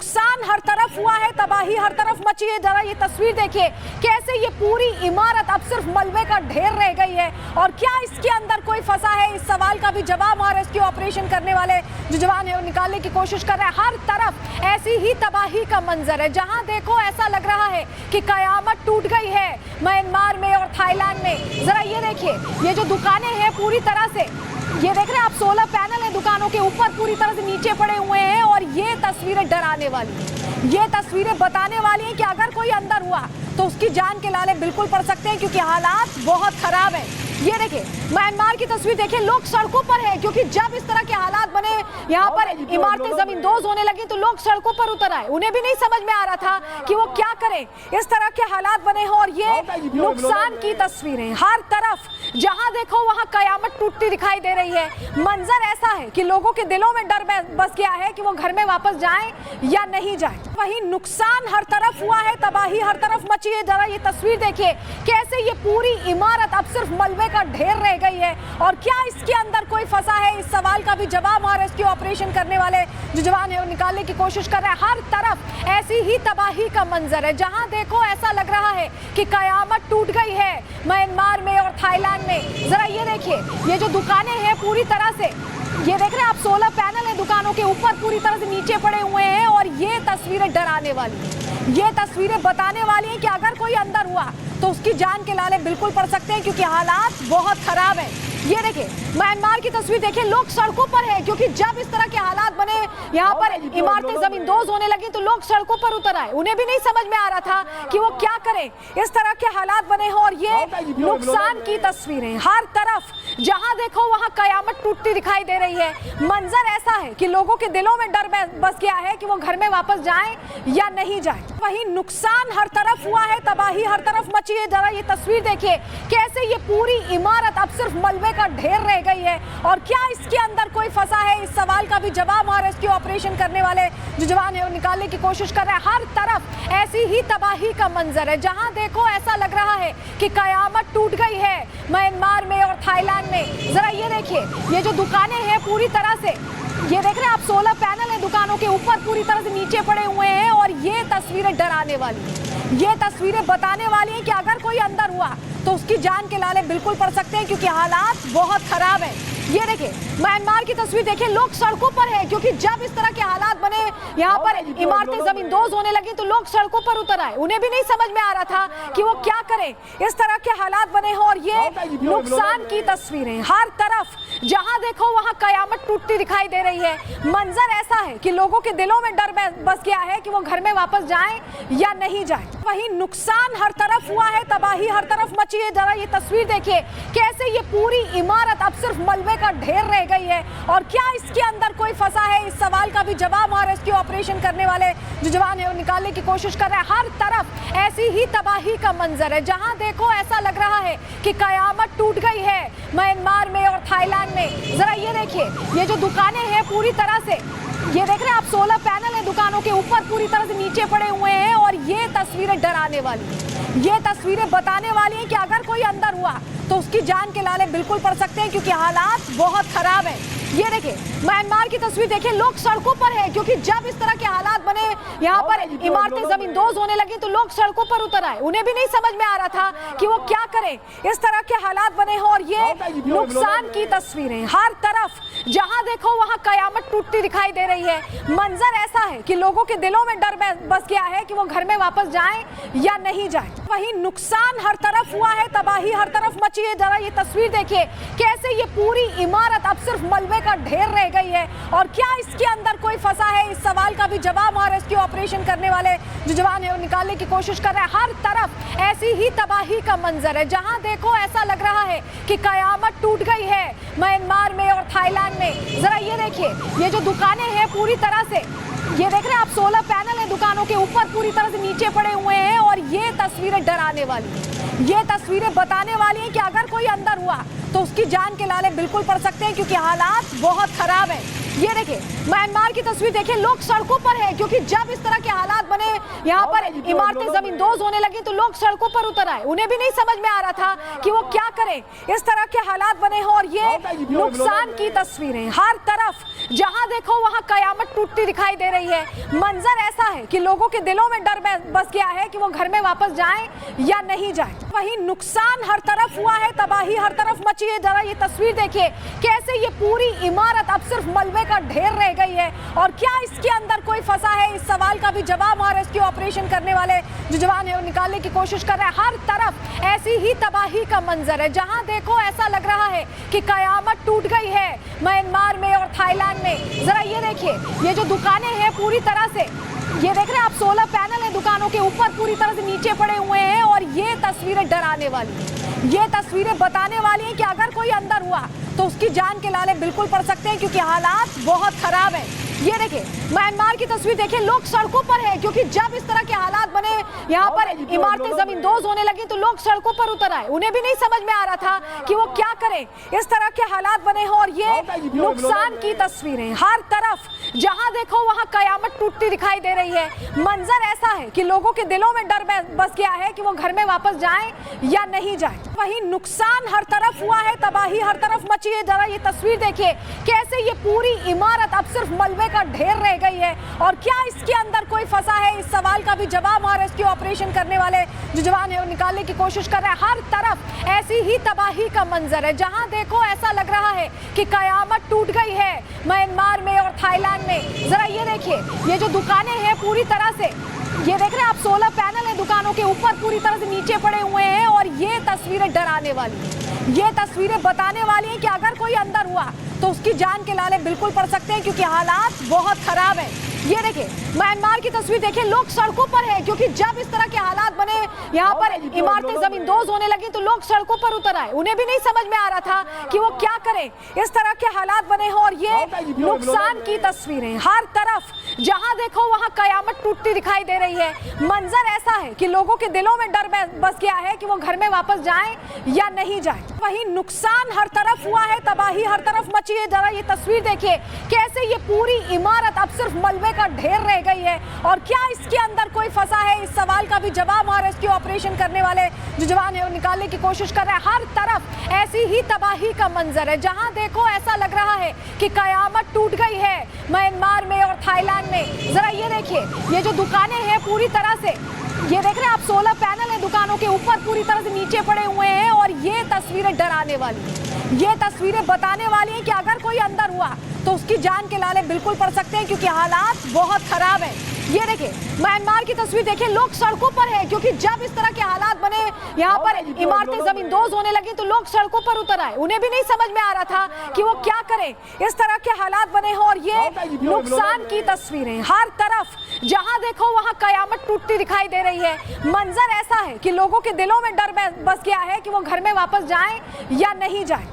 नुकसान हर तरफ हुआ है, तबाही हर तरफ मची है। जरा ये तस्वीर देखिए कैसे ये पूरी इमारत अब सिर्फ मलबे का ढेर रह गई है। और क्या इसके अंदर कोई फंसा है, इस सवाल का भी जवाब वहां रेस्क्यू ऑपरेशन करने वाले जो जवान है वो निकालने की कोशिश कर रहे हैं। हर तरफ ऐसी ही तबाही का मंजर है, जहां देखो ऐसा लग रहा है कि कयामत टूट गई है म्यांमार में और थाईलैंड में। जरा ये देखिए, ये जो दुकानें हैं पूरी तरह से, ये देख रहे हैं आप, सोलर पैनल है दुकानों के ऊपर, पूरी तरह से नीचे पड़े हुए हैं। और ये तस्वीरें डराने वाली हैं, ये तस्वीरें बताने वाली हैं कि अगर कोई अंदर हुआ तो उसकी जान के लाले बिल्कुल पड़ सकते हैं, क्योंकि हालात बहुत खराब है। ये देखिए म्यांमार की तस्वीर देखिए, लोग सड़कों पर है, क्योंकि जब इस तरह के हालात बने, यहाँ पर इमारतें जमींदोज होने लगी तो लोग सड़कों पर उतर आए। उन्हें भी नहीं समझ में आ रहा था कि वो क्या करें, इस तरह के हालात बने हो। और ये नुकसान की तस्वीरें हर तरफ, जहां देखो वहां कयामत टूटती दिखाई दे रही है। मंजर ऐसा है कि लोगों के दिलों में डर बस गया है कि वो घर में वापस जाएं या नहीं जाएं। वहीं नुकसान हर तरफ हुआ है, तबाही हर तरफ मची है। जरा ये तस्वीर देखिए कैसे ये पूरी इमारत अब सिर्फ मलबे का ढेर रह गई है। और क्या इसके अंदर कोई फंसा है, इस सवाल का भी जवाब वहां रेस्क्यू ऑपरेशन करने वाले जो जवान है वो निकालने की कोशिश कर रहे हैं। हर तरफ ऐसी ही तबाही का मंजर है, जहां देखो ऐसा लग रहा है कि कयामत टूट गई है म्यांमार में और थाईलैंड में। जरा ये देखिए, ये जो दुकानें हैं पूरी तरह से, ये देख रहे हैं आप, सोलर पैनल है दुकानों के ऊपर, पूरी तरह से नीचे पड़े हुए हैं। और ये तस्वीरें डराने वाली हैं, ये तस्वीरें बताने वाली हैं कि अगर कोई अंदर हुआ तो उसकी जान के लाले बिल्कुल पड़ सकते हैं, क्योंकि हालात बहुत खराब है। ये देखिए म्यांमार की तस्वीर देखिए, लोग सड़कों पर है, क्योंकि जब इस तरह के हालात बने, यहाँ पर इमारतें जमींदोज होने लगी तो लोग सड़कों पर उतर आए। उन्हें भी नहीं समझ में आ रहा था कि वो क्या करें, इस तरह के हालात बने हो। और ये नुकसान की तस्वीरें हर तरफ, जहां देखो वहां कयामत टूटती दिखाई दे रही है। मंजर ऐसा है कि लोगों के दिलों में डर बस गया है कि वो घर में वापस जाएं या नहीं जाएं। वहीं नुकसान हर तरफ हुआ है, तबाही हर तरफ मची है। जरा ये तस्वीर देखिए कैसे ये पूरी इमारत अब सिर्फ मलबे का ढेर रह गई है। और क्या इसके अंदर कोई फंसा है, इस सवाल का भी जवाब वहां रेस्क्यू ऑपरेशन करने वाले जो जवान है वो निकालने की कोशिश कर रहे हैं। हर तरफ ऐसी ही तबाही का मंजर है, जहां देखो ऐसा लग रहा है कि कयामत टूट गई है म्यांमार में और थाईलैंड में। जरा ये देखिए, ये जो दुकानें हैं पूरी तरह से, ये देख रहे हैं आप, सोलर पैनल है दुकानों के ऊपर, पूरी तरह से नीचे पड़े हुए हैं। और ये तस्वीरें डराने वाली हैं, ये तस्वीरें बताने वाली हैं कि अगर कोई अंदर हुआ तो उसकी जान के लाले बिल्कुल पड़ सकते हैं, क्योंकि हालात बहुत खराब है। ये देखिए म्यांमार की तस्वीर देखिए, लोग सड़कों पर है, क्योंकि जब इस तरह के हालात बने, यहाँ पर इमारतें जमींदोज होने लगी तो लोग सड़कों पर उतर आए। उन्हें भी नहीं समझ में आ रहा था कि वो क्या करें, इस तरह के हालात बने हो। और ये नुकसान की तस्वीरें हर तरफ, जहां देखो वहां कयामत टूटती दिखाई दे रही है। मंजर ऐसा है कि लोगों के दिलों में डर बस गया है कि वो घर में वापस जाएं या नहीं जाएं। वहीं नुकसान हर तरफ हुआ है, तबाही हर तरफ मची है। जरा ये तस्वीर देखिए कैसे ये पूरी इमारत अब सिर्फ मलबे का ढेर रह गई है। और क्या इसके अंदर कोई फंसा है, इस सवाल का भी जवाब वहां रेस्क्यू ऑपरेशन करने वाले जो जवान है वो निकालने की कोशिश कर रहे हैं। हर तरफ ऐसी ही तबाही का मंजर है, जहां देखो ऐसा लग रहा है कि कयामत टूट गई है म्यांमार में और थाईलैंड में। जरा ये देखिए, ये जो दुकानें हैं पूरी तरह से, ये देख रहे हैं आप, सोलर पैनल है दुकानों के ऊपर, पूरी तरह से नीचे पड़े हुए हैं। और ये तस्वीरें डराने वाली हैं, ये तस्वीरें बताने वाली हैं कि अगर कोई अंदर हुआ तो उसकी जान के लाले बिल्कुल पड़ सकते हैं, क्योंकि हालात बहुत खराब है। ये देखिए म्यांमार की तस्वीर देखिए, लोग सड़कों पर है, क्योंकि जब इस तरह के हालात बने, यहाँ पर इमारतें जमींदोज होने लगी तो लोग सड़कों पर उतर आए। उन्हें भी नहीं समझ में आ रहा था कि वो क्या करें, इस तरह के हालात बने हो। और ये नुकसान की तस्वीरें हर तरफ, जहां देखो वहां कयामत टूटती दिखाई दे रही है। मंजर ऐसा है कि लोगों के दिलों में डर बस गया है कि वो घर में वापस जाएं या नहीं जाएं। वहीं नुकसान हर तरफ हुआ है, तबाही हर तरफ मची है। जरा ये तस्वीर देखिए कैसे ये पूरी इमारत अब सिर्फ मलबे का ढेर रह गई है। और क्या इसके अंदर कोई फंसा है, इस सवाल का भी जवाब वहां रेस्क्यू ऑपरेशन करने वाले जो जवान है वो निकालने की कोशिश कर रहे हैं। हर तरफ ऐसी ही तबाही का मंजर है, जहां देखो ऐसा लग रहा है कि कयामत टूट गई है म्यांमार में और थाईलैंड में। जरा ये देखिए, ये जो दुकानें हैं पूरी तरह से, ये देख रहे हैं आप, सोलर पैनल है दुकानों के ऊपर, पूरी तरह से नीचे पड़े हुए हैं। और ये तस्वीरें डराने वाली हैं, ये तस्वीरें बताने वाली हैं कि अगर कोई अंदर हुआ तो उसकी जान के लाले बिल्कुल पड़ सकते हैं, क्योंकि हालात बहुत खराब है। ये देखिए म्यांमार की तस्वीर देखिए, लोग सड़कों पर है, क्योंकि जब इस तरह के हालात बने, यहाँ पर इमारतें जमींदोज होने लगी तो लोग सड़कों पर उतर आए। उन्हें भी नहीं समझ में आ रहा था कि वो क्या करें, इस तरह के हालात बने हो। और ये नुकसान की तस्वीरें हर तरफ जहां देखो वहां कयामत टूटती दिखाई दे रही है। मंजर ऐसा है कि लोगों के दिलों में डर बस गया है कि वो घर में वापस जाएं या नहीं जाएं। वहीं नुकसान हर तरफ हुआ है, तबाही हर तरफ मची है। जरा ये तस्वीर देखिए कैसे ये पूरी इमारत अब सिर्फ मलबे का ढेर रह गई है। और क्या इसके अंदर कोई फंसा है, इस सवाल का भी जवाब वहां रेस्क्यू ऑपरेशन करने वाले जो जवान है वो निकालने की कोशिश कर रहे हैं। हर तरफ ऐसी ही तबाही का मंजर है, जहां देखो ऐसा लग रहा है कि कयामत टूट गई है म्यांमार में और थाईलैंड में। जरा ये देखिए, ये जो दुकानें हैं पूरी तरह से, ये देख रहे हैं आप, सोलर पैनल है दुकानों के ऊपर पूरी तरह से नीचे पड़े हुए हैं। और ये तस्वीरें डराने वाली हैं, ये तस्वीरें बताने वाली हैं कि अगर कोई अंदर हुआ तो उसकी जान के लाले बिल्कुल पड़ सकते हैं, क्योंकि हालात बहुत खराब है। ये देखिए म्यांमार की तस्वीर देखिए, लोग सड़कों पर है, क्योंकि जब इस तरह के हालात बने, यहाँ पर इमारतें जमींदोज होने लगी तो लोग सड़कों पर उतर आए। उन्हें भी नहीं समझ में आ रहा था कि वो क्या करें, इस तरह के हालात बने हो। और ये नुकसान की तस्वीरें हर तरफ जहां देखो वहां कयामत टूटती दिखाई दे रही है। मंजर ऐसा है कि लोगों के दिलों में डर बस गया है कि वो घर में वापस जाएं या नहीं जाएं। वहीं नुकसान हर तरफ हुआ है, तबाही हर तरफ मची है। जरा ये तस्वीर देखिए कैसे ये पूरी इमारत अब सिर्फ मलबे का ढेर रह गई है। और क्या इसके अंदर कोई फंसा है, इस सवाल का भी जवाब वहां रेस्क्यू ऑपरेशन करने वाले जो जवान है वो निकालने की कोशिश कर रहे हैं। हर तरफ ऐसी ही तबाही का मंजर है, जहां देखो ऐसा लग रहा है कि कयामत टूट गई है म्यांमार में और थाईलैंड में। जरा ये देखिए, ये जो दुकानें हैं पूरी तरह से, ये देख रहे हैं आप, सोलर पैनल है दुकानों के ऊपर पूरी तरह से नीचे पड़े हुए हैं। और ये तस्वीरें डराने वाली हैं, ये तस्वीरें बताने वाली हैं कि अगर कोई अंदर हुआ तो उसकी जान के लाले बिल्कुल पड़ सकते हैं, क्योंकि हालात बहुत खराब है। ये देखिए म्यांमार की तस्वीर देखिए, लोग सड़कों पर है, क्योंकि जब इस तरह के हालात बने, यहाँ पर इमारतें जमींदोज होने लगी तो लोग सड़कों पर उतर आए। उन्हें भी नहीं समझ में आ रहा था कि वो क्या करें, इस तरह के हालात बने हो। और ये नुकसान की तस्वीरें हर तरफ जहां देखो वहां कयामत टूटती दिखाई दे रही है। मंजर ऐसा है कि लोगों के दिलों में डर बस गया है कि वो घर में वापस जाएं या नहीं जाएं। वहीं नुकसान हर तरफ हुआ है, तबाही हर तरफ मची है। जरा ये तस्वीर देखिए कैसे ये पूरी इमारत अब सिर्फ मलबे का ढेर रह गई है। और क्या इसके अंदर कोई फंसा है, इस सवाल का भी जवाब वहां रेस्क्यू ऑपरेशन करने वाले जो जवान है वो निकालने की कोशिश कर रहे हैं। हर तरफ ऐसी ही तबाही का मंजर है, जहां देखो ऐसा लग रहा है कि कयामत टूट गई है म्यांमार में और थाईलैंड में। जरा ये देखिए, ये जो दुकानें हैं पूरी तरह से, ये देख रहे हैं आप, सोलर पैनल है दुकानों के ऊपर पूरी तरह से नीचे पड़े हुए हैं। और ये तस्वीरें डराने वाली हैं, ये तस्वीरें बताने वाली हैं कि अगर कोई अंदर हुआ तो उसकी जान के लाले बिल्कुल पड़ सकते हैं, क्योंकि हालात बहुत खराब है। ये देखिए म्यांमार की तस्वीर देखिए, लोग सड़कों पर है, क्योंकि जब इस तरह के हालात बने, यहाँ पर इमारतें जमींदोज होने लगी तो लोग सड़कों पर उतर आए। उन्हें भी नहीं समझ में आ रहा था कि वो क्या करें, इस तरह के हालात बने हो। और ये नुकसान की तस्वीरें हर तरफ जहां देखो वहां कयामत टूटती दिखाई दे रही है। मंजर ऐसा है कि लोगों के दिलों में डर बस गया है कि वो घर में वापस जाएं या नहीं जाएं।